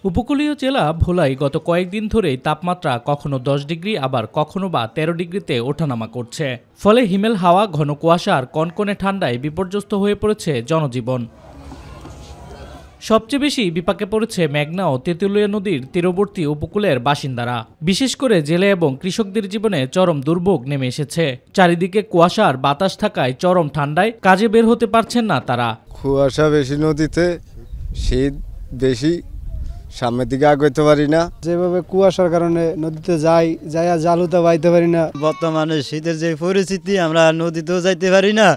উপকূলীয় জেলা ভোলায় গত কয়েকদিন ধরেই তাপমাত্রা কখনো 10 ডিগ্রি আবার কখনো বা 13 ডিগ্রিতে ওঠানামা করছে। ফলে হিমেল হাওয়া, ঘন কুয়াশা আর কনকনে ঠান্ডায় বিপর্যস্ত হয়ে পড়েছে জনজীবন। সবচেয়ে বেশি বিপাকে পড়েছে মেঘনা ও তেঁতুলিয়া নদীর তীরবর্তী উপকূলের বাসিন্দারা। বিশেষ করে জেলে এবং কৃষকদের জীবনে চরম দুর্ভোগ নেমে এসেছে। চারিদিকে কুয়াশা আর বাতাস থাকায় চরম ঠান্ডায় কাজে বের হতে পারছেন না তারা। কুয়াশা বেশি, নদীতে শীত বেশি, সামনের দিকে আগাইতে পারি না। যেভাবে কুয়াশার কারণে নদীতে যাইয়া জালুতে বাইতে পারি না। বর্তমানে শীতের যে পরিস্থিতি, আমরা নদীতেও যাইতে পারি না,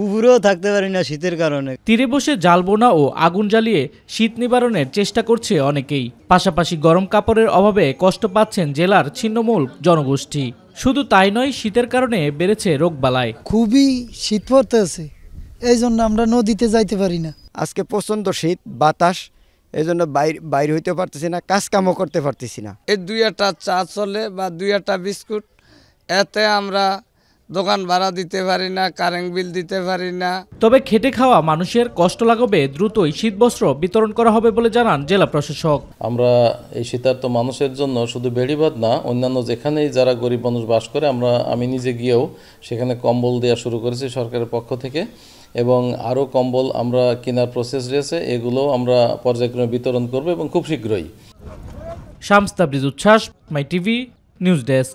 উপরেও থাকতে পারি না শীতের কারণে। তীরে বসে জাল বোনা ও আগুন জ্বালিয়ে শীত নিবারণের চেষ্টা করছে অনেকেই। পাশাপাশি গরম কাপড়ের অভাবে কষ্ট পাচ্ছেন জেলার ছিন্নমূল জনগোষ্ঠী। শুধু তাই নয়, শীতের কারণে বেড়েছে রোগবালাই। খুবই শীত পড়তেছে, এই জন্য আমরা নদীতে যাইতে পারি না। আজকে প্রচণ্ড শীত, বাতাস, এই জন্য বাইরে হইতে পারতেছি না, কাজ কামও করতে পারতেছি না। এই 2-1টা চা চলে বা 2-1টা বিস্কুট, এতে আমরা দোকান ভাড়া দিতে পারি না, কারেন্ট বিল দিতে পারি না। তবে খেটে খাওয়া মানুষের কষ্ট লাঘবে দ্রুতই শীতবস্ত্র বিতরণ করা হবে বলে জানান জেলা প্রশাসক। আমরা এই শীতার্ত মানুষের জন্য শুধু বেড়িবাঁধ না, অন্যান্য যেখানেই যারা গরিব মানুষ বাস করে, আমি নিজে গিয়েও সেখানে কম্বল দেওয়া শুরু করেছি সরকারের পক্ষ থেকে, এবং আরও কম্বল আমরা কেনার প্রসেস রয়েছে। এগুলো আমরা পর্যায়ক্রমে বিতরণ করব এবং খুব শীঘ্রই। শামস তাবরিজ উচ্ছ্বাস, মাই টিভি নিউজ ডেস্ক।